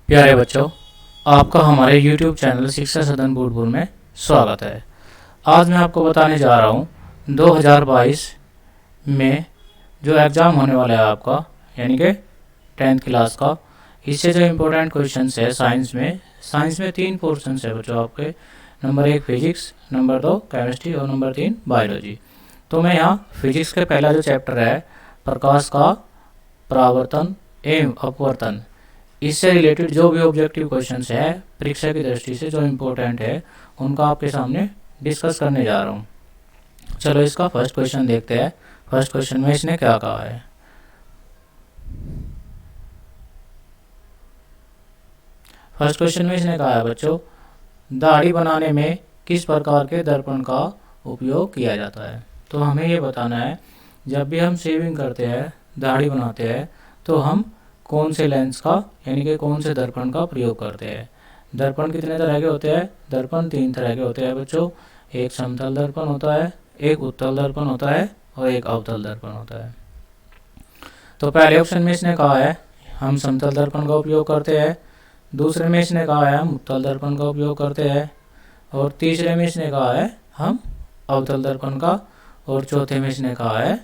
प्यारे बच्चों, आपका हमारे YouTube चैनल शिक्षा सदन बोधपुर में स्वागत है। आज मैं आपको बताने जा रहा हूँ 2022 में जो एग्ज़ाम होने वाला है आपका, यानी कि 10th क्लास का, इससे जो इम्पोर्टेंट क्वेश्चंस है साइंस में 3 पोर्शंस है बच्चों आपके। नंबर 1 फिजिक्स, नंबर 2 केमिस्ट्री और नंबर 3 बायोलॉजी। तो मैं यहाँ फिजिक्स का पहला जो चैप्टर है प्रकाश का परावर्तन एवं अपवर्तन, इससे रिलेटेड जो भी ऑब्जेक्टिव क्वेश्चंस है परीक्षा की दृष्टि से जो इम्पोर्टेंट है उनका आपके सामने डिस्कस करने जा रहा हूँ। चलो इसका फर्स्ट क्वेश्चन देखते हैं। फर्स्ट क्वेश्चन में इसने क्या कहा है। फर्स्ट क्वेश्चन में इसने कहा है बच्चों, दाढ़ी बनाने में किस प्रकार के दर्पण का उपयोग किया जाता है। तो हमें ये बताना है, जब भी हम शेविंग करते हैं, दाढ़ी बनाते हैं, तो हम कौन से लेंस का यानी कि कौन से दर्पण का प्रयोग करते हैं। दर्पण कितने तरह के होते हैं? दर्पण 3 तरह के होते हैं बच्चों। एक समतल दर्पण होता है, एक उत्तल दर्पण होता है और एक अवतल दर्पण होता है। तो पहले ऑप्शन में इसने कहा है हम समतल दर्पण का उपयोग करते हैं, दूसरे में इसने कहा है हम उत्तल दर्पण का उपयोग करते हैं, और तीसरे में इसने कहा है हम अवतल दर्पण का, और चौथे में इसने कहा है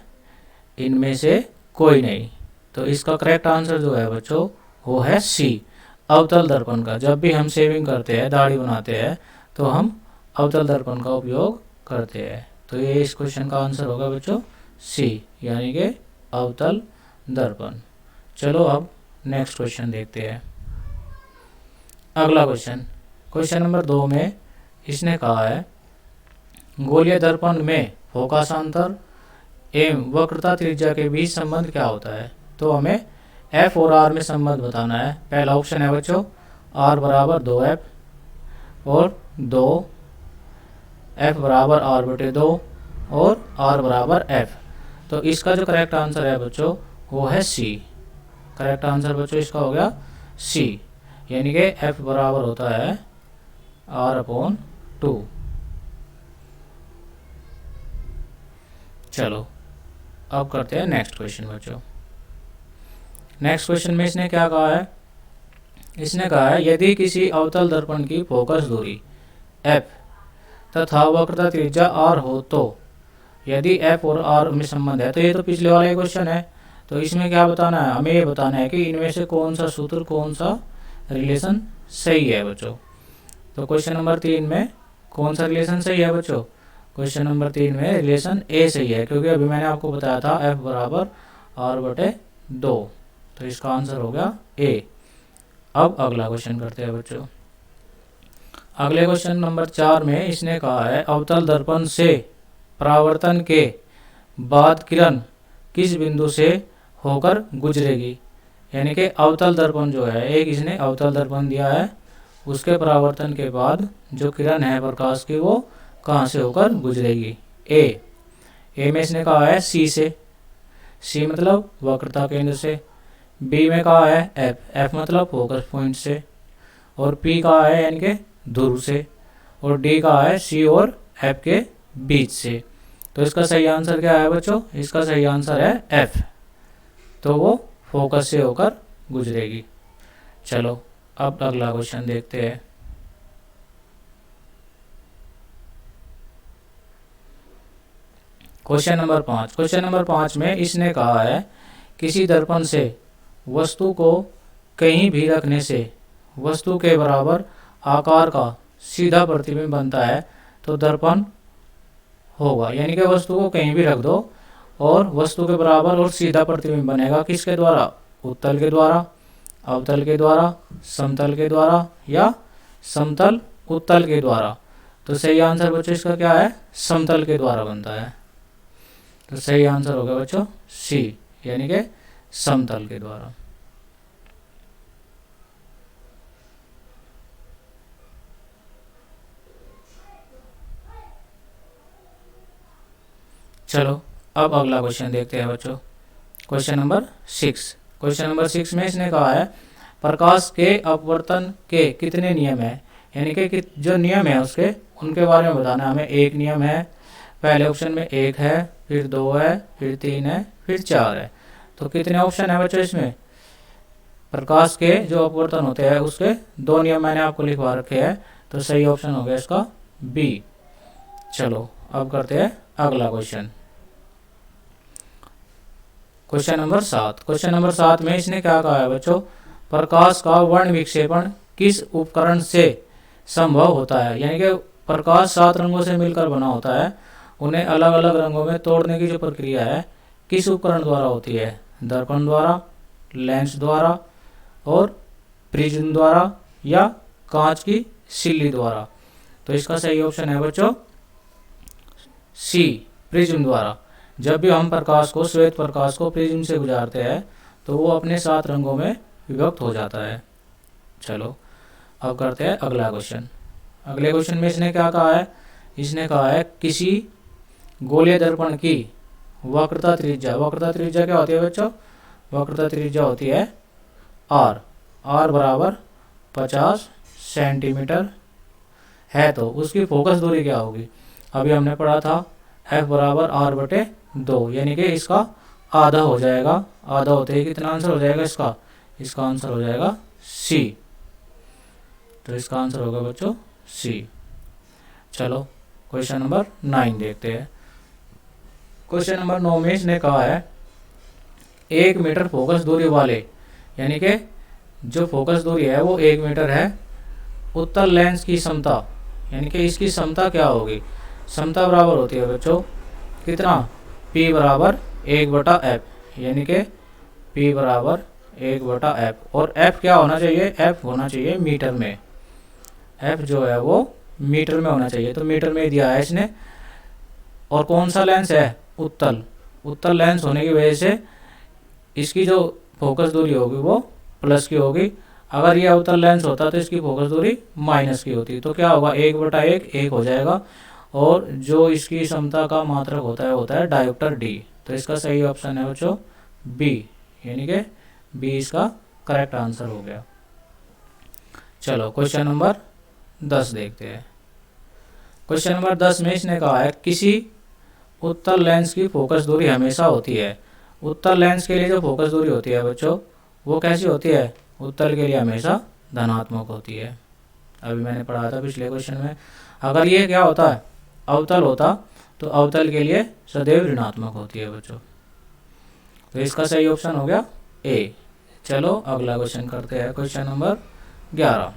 इनमें से कोई नहीं। तो इसका करेक्ट आंसर जो है बच्चों वो है सी, अवतल दर्पण का। जब भी हम शेविंग करते हैं, दाढ़ी बनाते हैं, तो हम अवतल दर्पण का उपयोग करते हैं। तो ये इस क्वेश्चन का आंसर होगा बच्चों सी, यानी कि अवतल दर्पण। चलो अब नेक्स्ट क्वेश्चन देखते हैं। अगला क्वेश्चन, क्वेश्चन नंबर 2 में इसने कहा है गोलीय दर्पण में फोकसांतर एवं वक्रता त्रिज्या के बीच संबंध क्या होता है। तो हमें F और R में संबंध बताना है। पहला ऑप्शन है बच्चों R बराबर 2F और 2, F बराबर R/2 और R बराबर F। तो इसका जो करेक्ट आंसर है बच्चों वो है C। करेक्ट आंसर बच्चों इसका हो गया C, यानी कि F बराबर होता है R/2। चलो अब करते हैं नेक्स्ट क्वेश्चन बच्चों। नेक्स्ट क्वेश्चन में इसने क्या कहा है, इसने कहा है यदि किसी अवतल दर्पण की फोकस दूरी f तथा वक्रता त्रिज्या r हो, तो यदि f और r में संबंध है, तो ये तो पिछले वाला क्वेश्चन है, तो इसमें क्या बताना है, हमें ये बताना है कि इनमें से कौन सा सूत्र, कौन सा रिलेशन सही है बच्चों। तो क्वेश्चन नंबर 3 में कौन सा रिलेशन सही है बच्चों? क्वेश्चन नंबर 3 में रिलेशन ए सही है, क्योंकि अभी मैंने आपको बताया था F बराबर R/2। तो इसका आंसर हो गया ए। अब अगला क्वेश्चन करते हैं बच्चों। अगले क्वेश्चन नंबर 4 में इसने कहा है अवतल दर्पण से परावर्तन के बाद किरण किस बिंदु से होकर गुजरेगी। यानी कि अवतल दर्पण जो है, एक इसने अवतल दर्पण दिया है, उसके परावर्तन के बाद जो किरण है प्रकाश की वो कहाँ से होकर गुजरेगी। ए में इसने कहा है सी से, सी मतलब वक्रता केंद्र से, बी में कहा है एफ मतलब फोकस पॉइंट से, और पी कहा है यानी कि ध्रुव से, और डी कहा है सी और एफ के बीच से। तो इसका सही आंसर क्या है बच्चों? इसका सही आंसर है एफ, तो वो फोकस से होकर गुजरेगी। चलो अब अगला क्वेश्चन देखते हैं। क्वेश्चन नंबर 5 में इसने कहा है किसी दर्पण से वस्तु को कहीं भी रखने से वस्तु के बराबर आकार का सीधा प्रतिबिंब बनता है, तो दर्पण होगा। यानी कि वस्तु को कहीं भी रख दो और वस्तु के बराबर और सीधा प्रतिबिंब बनेगा, किसके द्वारा? उत्तल के द्वारा, अवतल के द्वारा, समतल के द्वारा या समतल उत्तल के द्वारा। तो सही आंसर बच्चों इसका क्या है? समतल के द्वारा बनता है। तो सही आंसर होगा बच्चों सी, यानी कि समतल के द्वारा। चलो अब अगला क्वेश्चन देखते हैं बच्चों। क्वेश्चन नंबर 6 में इसने कहा है प्रकाश के अपवर्तन के कितने नियम है। यानी कि जो नियम है उसके उनके बारे में बताना हमें। एक नियम है, पहले ऑप्शन में 1 है, फिर 2 है, फिर 3 है, फिर 4 है। तो कितने ऑप्शन है बच्चों इसमें? प्रकाश के जो अपवर्तन होते हैं उसके दो नियम मैंने आपको लिखवा रखे हैं, तो सही ऑप्शन हो गया इसका बी। चलो अब करते हैं अगला question. Question number 7। Question number 7 में इसने क्या कहा है बच्चों, प्रकाश का वर्ण विक्षेपण किस उपकरण से संभव होता है। यानी कि प्रकाश 7 रंगों से मिलकर बना होता है, उन्हें अलग अलग रंगों में तोड़ने की जो प्रक्रिया है किस उपकरण द्वारा होती है, दर्पण द्वारा, लेंस द्वारा और प्रिज्म द्वारा या कांच की सिल्ली द्वारा। तो इसका सही ऑप्शन है बच्चों सी, प्रिज्म द्वारा। जब भी हम प्रकाश को, श्वेत प्रकाश को प्रिज्म से गुजारते हैं तो वो अपने 7 रंगों में विभक्त हो जाता है। चलो अब करते हैं अगला क्वेश्चन। अगले क्वेश्चन में इसने क्या कहा है, इसने कहा है किसी गोलीय दर्पण की वक्रता त्रिज्या, वक्रता त्रिज्या क्या होती है बच्चों, वक्रता त्रिज्या होती है आर, आर बराबर 50 सेंटीमीटर है, तो उसकी फोकस दूरी क्या होगी। अभी हमने पढ़ा था एफ बराबर आर बटे 2, यानी कि इसका आधा हो जाएगा। आधा होते ही कितना आंसर हो जाएगा इसका, इसका आंसर हो जाएगा सी। तो इसका आंसर होगा बच्चों सी। चलो क्वेश्चन नंबर 9 देखते हैं। क्वेश्चन नंबर 9 में इसने कहा है 1 मीटर फोकस दूरी वाले, यानी कि जो फोकस दूरी है वो 1 मीटर है, उत्तल लेंस की समता, यानी कि इसकी समता क्या होगी। समता बराबर होती है बच्चों कितना, P बराबर 1/f, यानी कि P बराबर 1/f। और f क्या होना चाहिए, f होना चाहिए मीटर में, f जो है वो मीटर में होना चाहिए। तो मीटर में दिया है इसने। और कौन सा लेंस है, उत्तल, उत्तल लेंस होने की वजह से इसकी जो फोकस दूरी होगी वो प्लस की होगी। अगर ये अवतल लेंस होता तो इसकी फोकस दूरी माइनस की होती, तो क्या होगा 1/1 1 हो जाएगा। और जो इसकी समता का मात्रक होता है डायोप्टर डी। तो इसका सही ऑप्शन है बच्चों बी, यानी कि बी इसका करेक्ट आंसर हो गया। चलो क्वेश्चन नंबर 10 देखते हैं। क्वेश्चन नंबर 10 में इसने कहा है किसी उत्तल लेंस की फोकस दूरी हमेशा होती है। उत्तल लेंस के लिए जो फोकस दूरी होती है बच्चों वो कैसी होती है, उत्तल के लिए हमेशा धनात्मक होती है। अभी मैंने पढ़ा था पिछले क्वेश्चन में। अगर ये क्या होता है, अवतल होता, तो अवतल के लिए सदैव ऋणात्मक होती है बच्चों। तो इसका सही ऑप्शन हो गया ए। चलो अगला क्वेश्चन करते हैं। Question number 11।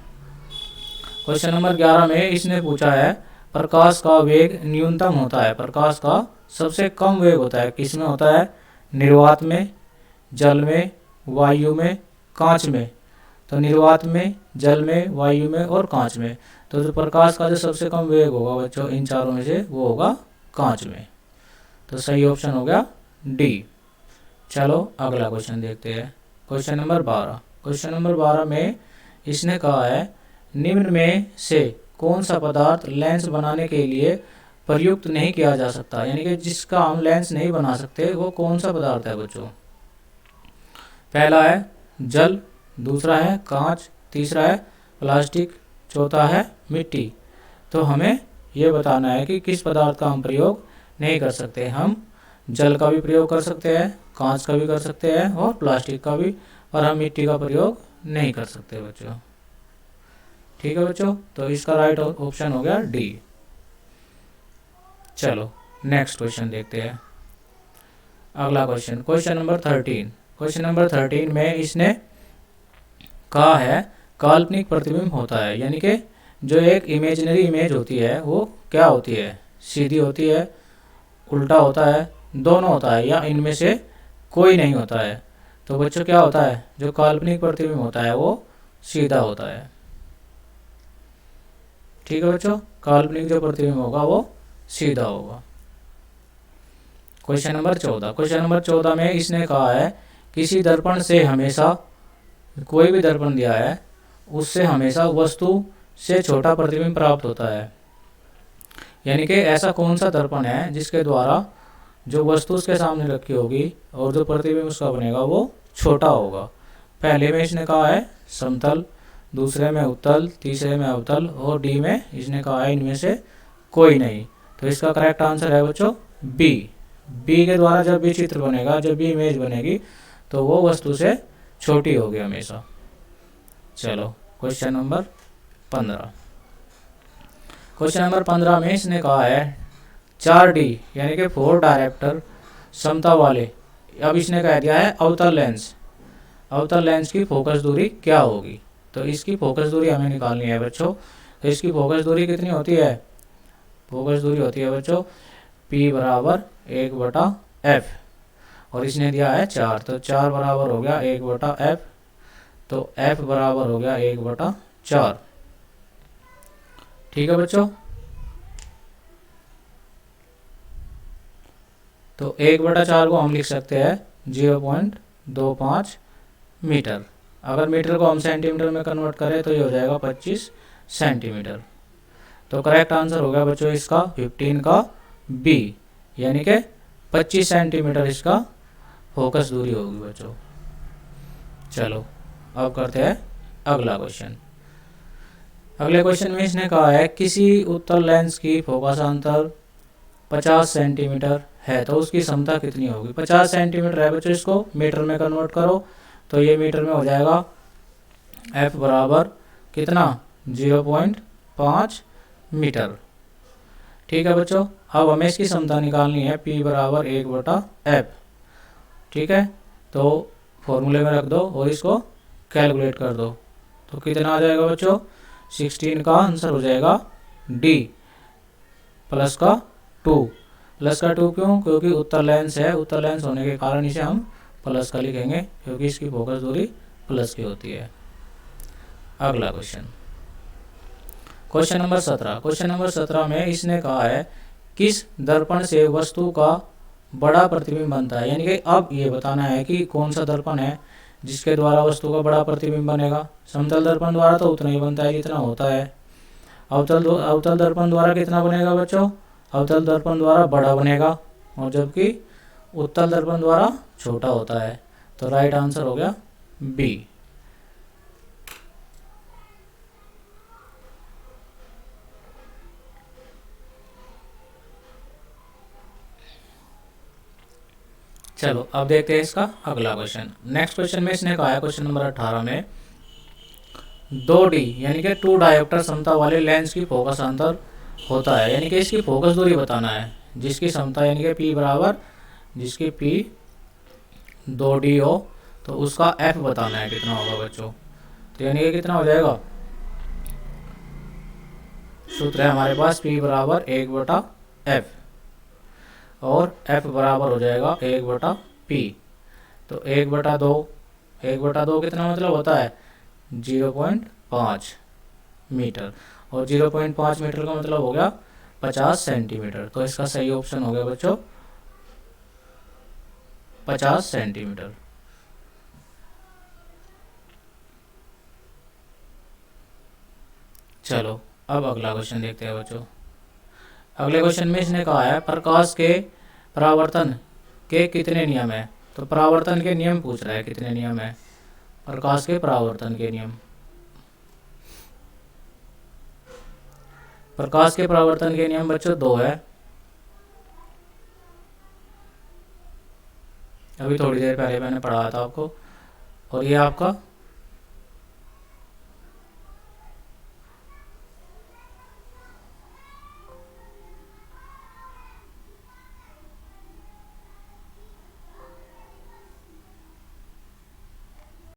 क्वेश्चन नंबर 11 में इसने पूछा है प्रकाश का वेग न्यूनतम होता है, प्रकाश का सबसे कम वेग होता है किस में होता है, निर्वात में, जल में, वायु में, कांच में। तो निर्वात में, जल में, वायु में और कांच में। तो जो प्रकाश का जो सबसे कम वेग होगा बच्चों इन चारों में से वो होगा कांच में। तो सही ऑप्शन हो गया डी। चलो अगला क्वेश्चन देखते हैं। Question number 12। क्वेश्चन नंबर 12 में इसने कहा है निम्न में से कौन सा पदार्थ लेंस बनाने के लिए प्रयुक्त नहीं किया जा सकता, यानी कि जिसका हम लेंस नहीं बना सकते वो कौन सा पदार्थ है बच्चों। पहला है जल, दूसरा है कांच, तीसरा है प्लास्टिक, चौथा है मिट्टी। तो हमें ये बताना है कि किस पदार्थ का हम प्रयोग नहीं कर सकते। हम जल का भी प्रयोग कर सकते हैं, कांच का भी कर सकते हैं और प्लास्टिक का भी, और हम मिट्टी का प्रयोग नहीं कर सकते बच्चों। ठीक है बच्चों, तो इसका राइट ऑप्शन हो गया डी। चलो नेक्स्ट क्वेश्चन देखते हैं। अगला question, question number 13। Question number 13 में इसने कहा है काल्पनिक प्रतिबिंब होता है, यानी कि जो एक इमेजिनरी इमेज होती है वो क्या होती है, सीधी होती है, उल्टा होता है, दोनों होता है, या इनमें से कोई नहीं होता है। तो बच्चों क्या होता है, जो काल्पनिक प्रतिबिंब होता है वो सीधा होता है। ठीक है बच्चों, काल्पनिक जो प्रतिबिंब होगा वो सीधा होगा। Question number 14। क्वेश्चन नंबर 14 में इसने कहा है किसी दर्पण से हमेशा, कोई भी दर्पण दिया है उससे हमेशा वस्तु से छोटा प्रतिबिंब प्राप्त होता है। यानी कि ऐसा कौन सा दर्पण है जिसके द्वारा जो वस्तु उसके सामने रखी होगी और जो प्रतिबिंब उसका बनेगा वो छोटा होगा। पहले में इसने कहा है समतल, दूसरे में उत्तल, तीसरे में अवतल और डी में इसने कहा है इनमें से कोई नहीं। तो इसका करेक्ट आंसर है बच्चों बी। बी के द्वारा जब भी चित्र बनेगा, जब भी इमेज बनेगी तो वो वस्तु से छोटी होगी हमेशा। चलो क्वेश्चन नंबर 15। क्वेश्चन नंबर 15 में इसने कहा है 4D यानी कि 4 डायरेक्टर समता वाले, अब इसने कह दिया है अवतल लेंस, अवतल लेंस की फोकस दूरी क्या होगी। तो इसकी फोकस दूरी हमें निकालनी है बच्चों। तो इसकी फोकस दूरी कितनी होती है, फोकस दूरी होती है बच्चों P बराबर 1/f, और इसने दिया है 4, तो 4 बराबर हो गया 1/f, तो f बराबर हो गया 1/4। ठीक है बच्चों, तो 1/4 को हम लिख सकते हैं 0.25 मीटर। अगर मीटर को हम सेंटीमीटर में कन्वर्ट करें तो ये हो जाएगा 25 सेंटीमीटर। तो करेक्ट आंसर हो गया बच्चों इसका 15 का बी, यानी कि 25 सेंटीमीटर इसका फोकस दूरी होगी बच्चों। चलो अब करते हैं अगला क्वेश्चन। अगले क्वेश्चन में इसने कहा है किसी उत्तल लेंस की फोकस अंतर 50 सेंटीमीटर है तो उसकी क्षमता कितनी होगी। 50 सेंटीमीटर है बच्चों, इसको मीटर में कन्वर्ट करो तो ये मीटर में हो जाएगा f बराबर कितना 0.5 मीटर। ठीक है बच्चों, अब हमें इसकी क्षमता निकालनी है P बराबर 1/f। ठीक है, तो फॉर्मूले में रख दो और इसको कैलकुलेट कर दो, तो कितना आ जाएगा बच्चों 16 का आंसर हो जाएगा D प्लस का 2। प्लस का 2 क्यों, क्योंकि उत्तल लेंस है, उत्तल लेंस होने के कारण इसे हम प्लस का लिखेंगे क्योंकि इसकी फोकस दूरी प्लस की होती है। अगला question, question number 17। Question number 17 में इसने कहा है किस दर्पण से वस्तु का बड़ा प्रतिबिंब बनता है, यानी कि अब ये बताना है कि कौन सा दर्पण है जिसके द्वारा वस्तु का बड़ा प्रतिबिंब बनेगा। समतल दर्पण द्वारा तो उतना ही बनता है जितना होता है। अवतल दर्पण द्वारा कितना बनेगा बच्चों, अवतल दर्पण द्वारा बड़ा बनेगा, और जबकि उत्तल दर्पण द्वारा छोटा होता है। तो राइट आंसर हो गया बी। चलो अब देखते हैं इसका अगला क्वेश्चन। नेक्स्ट क्वेश्चन में इसने कहा है क्वेश्चन नंबर 18 में 2D यानी कि 2 डायोप्टर क्षमता वाले लेंस की फोकस अंतर होता है, यानी कि इसकी फोकस दूरी बताना है जिसकी क्षमता यानी कि P बराबर, जिसकी P 2D हो तो उसका F बताना है कितना होगा बच्चों। तो यानी कि कितना हो जाएगा, सूत्र है हमारे पास P बराबर 1/f और F बराबर हो जाएगा 1/P। तो 1/2, 1/2 कितना मतलब होता है 0.5 मीटर, और 0.5 मीटर का मतलब हो गया 50 सेंटीमीटर। तो इसका सही ऑप्शन हो गया बच्चों 50 सेंटीमीटर। चलो अब अगला क्वेश्चन देखते हैं बच्चों। अगले क्वेश्चन में इसने कहा है प्रकाश के परावर्तन के कितने नियम है। तो परावर्तन के नियम पूछ रहा है, कितने नियम है प्रकाश के परावर्तन के नियम। प्रकाश के परावर्तन के नियम बच्चों 2 है, अभी थोड़ी देर पहले मैंने पढ़ाया था आपको, और ये आपका